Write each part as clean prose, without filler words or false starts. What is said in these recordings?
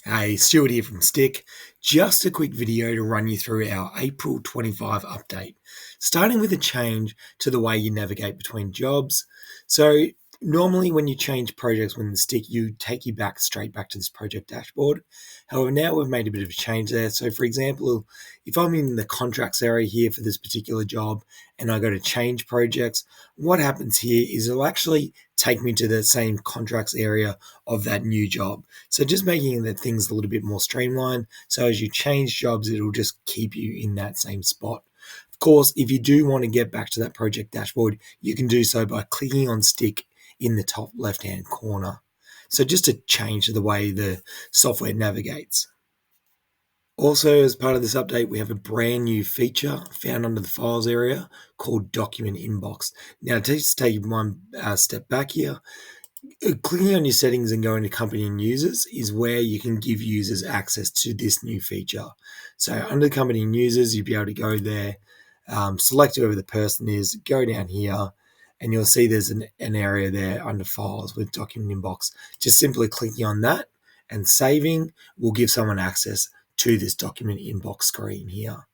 Hey, Stuart here from Stick. Just a quick video to run you through our April 25 update, starting with a change to the way you navigate between jobs. So, normally when you change projects within Stick, you take you back straight back to this project dashboard. However, now we've made a bit of a change there. So, for example, if I'm in the contracts area here for this particular job and I go to change projects, what happens here is it'll actually take me to the same contracts area of that new job. So just making the things a little bit more streamlined. So as you change jobs, it'll just keep you in that same spot. Of course, if you do want to get back to that project dashboard, you can do so by clicking on Stick in the top left-hand corner. So just to change the way the software navigates. Also, as part of this update, we have a brand new feature found under the files area called Document Inbox. Now, just take one step back here. Clicking on your settings and going to company and users is where you can give users access to this new feature. So under company and users, you'll be able to go there, select whoever the person is, go down here, and you'll see there's an area there under files with document inbox. Just simply clicking on that and saving will give someone access to this document inbox screen here.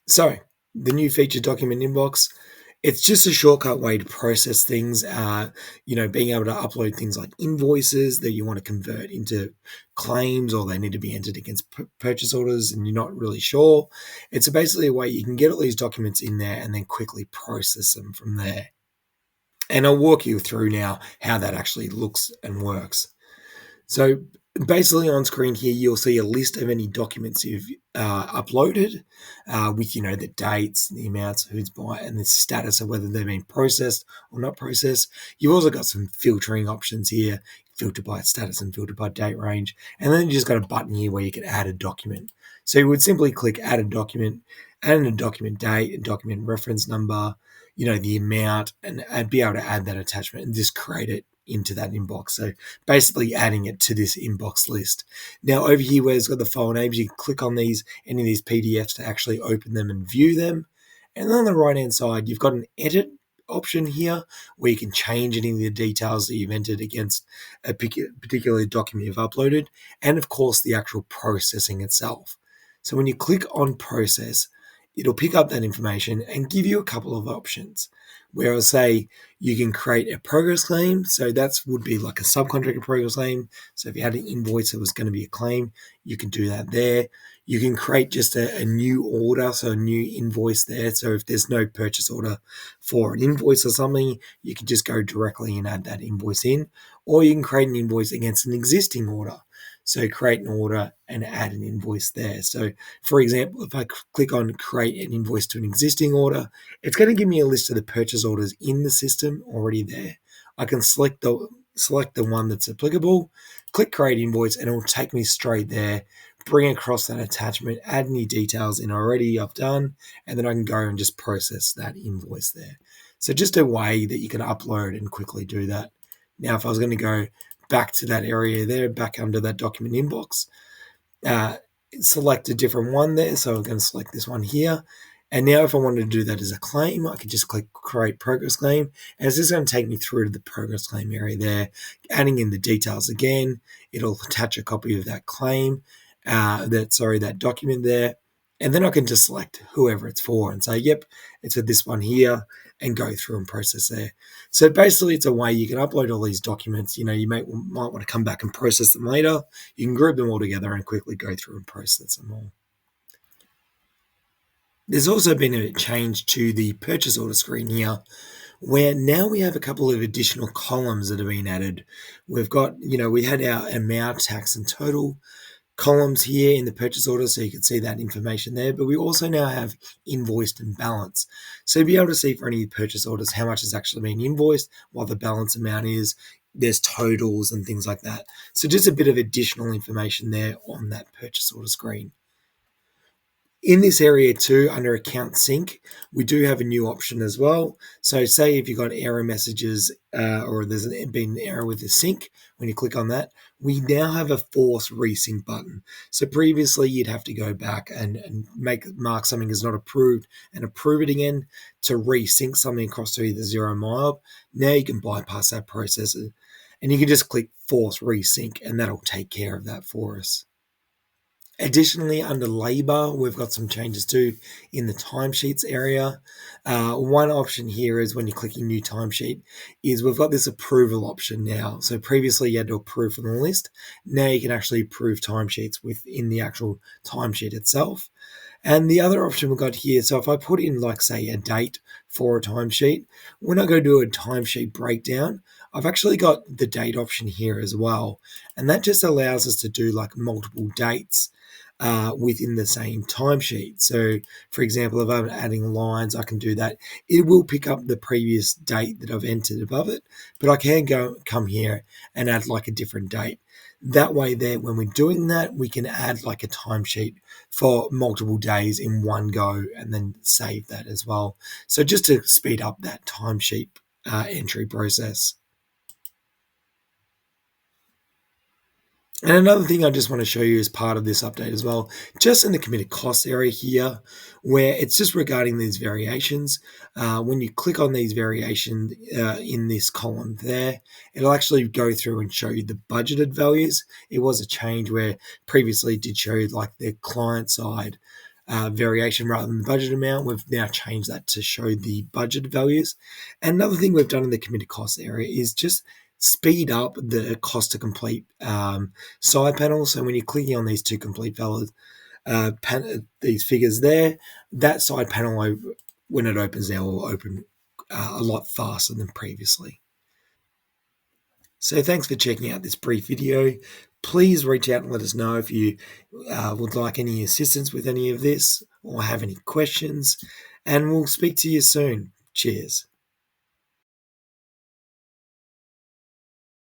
So the new feature document inbox, it's just a shortcut way to process things, being able to upload things like invoices that you want to convert into claims or they need to be entered against purchase orders and you're not really sure. It's basically a way you can get all these documents in there and then quickly process them from there. And I'll walk you through now how that actually looks and works. So basically on screen here, you'll see a list of any documents you've uploaded with, the dates, the amounts, who's by, and the status of whether they've been processed or not processed. You've also got some filtering options here, filter by status and filter by date range. And then you just got a button here where you can add a document. So you would simply click add a document, add in a document date, a document reference number, the amount, and be able to add that attachment and just create it into that inbox. So basically adding it to this inbox list. Now over here where it's got the file names, you can click on any of these PDFs to actually open them and view them. And then on the right hand side, you've got an edit option here where you can change any of the details that you've entered against a particular document you've uploaded, and of course the actual processing itself. So when you click on process, it'll pick up that information and give you a couple of options where I'll say you can create a progress claim. So that would be like a subcontractor progress claim. So if you had an invoice that was going to be a claim, you can do that there. You can create just a new order, so a new invoice there. So if there's no purchase order for an invoice or something, you can just go directly and add that invoice in. Or you can create an invoice against an existing order. So create an order and add an invoice there. So for example, if I click on create an invoice to an existing order, it's going to give me a list of the purchase orders in the system already there. I can select the one that's applicable, click create invoice, and it will take me straight there, bring across that attachment, add any details in already I've done, and then I can go and just process that invoice there. So just a way that you can upload and quickly do that. Now, if I was going to go back to that area there, back under that document inbox, select a different one there. So I'm going to select this one here. And now if I wanted to do that as a claim, I could just click create progress claim. And it's just going to take me through to the progress claim area there, adding in the details again. It'll attach a copy of that claim, that document there. And then I can just select whoever it's for and say, yep, it's for this one here, and go through and process there. So basically it's a way you can upload all these documents. You might want to come back and process them later. You can group them all together and quickly go through and process them all. There's also been a change to the purchase order screen here, where now we have a couple of additional columns that have been added. We've got, we had our amount, tax, and total columns here in the purchase order, so you can see that information there, but we also now have invoiced and balance. So you'll be able to see for any purchase orders how much is actually being invoiced, what the balance amount is, there's totals and things like that. So just a bit of additional information there on that purchase order screen. In this area too, under account sync, we do have a new option as well. So say if you've got error messages or there's been an error with the sync, when you click on that, we now have a force resync button. So previously you'd have to go back and mark something as not approved and approve it again to resync something across to either Xero or MYOB. Now you can bypass that process And you can just click Force Resync, and that'll take care of that for us. Additionally, under labor, we've got some changes too in the timesheets area. One option here is when you're clicking new timesheet is we've got this approval option now. So previously you had to approve from the list. Now you can actually approve timesheets within the actual timesheet itself. And the other option we've got here, so if I put in like say a date for a timesheet, when I go do a timesheet breakdown, I've actually got the date option here as well. And that just allows us to do like multiple dates within the same timesheet. So for example, if I'm adding lines, I can do that. It will pick up the previous date that I've entered above it, but I can come here and add like a different date. That way there, when we're doing that, we can add like a timesheet for multiple days in one go and then save that as well. So just to speed up that timesheet entry process. And another thing I just want to show you as part of this update as well, just in the committed costs area here, where it's just regarding these variations. When you click on these variations in this column there, it'll actually go through and show you the budgeted values. It was a change where previously it did show you like the client side variation rather than the budget amount. We've now changed that to show the budget values. And another thing we've done in the committed costs area is just speed up the cost to complete side panel. So when you're clicking on these two complete values, these figures there, that side panel, when it opens there, will open a lot faster than previously. So thanks for checking out this brief video. Please reach out and let us know if you would like any assistance with any of this or have any questions, and we'll speak to you soon. Cheers.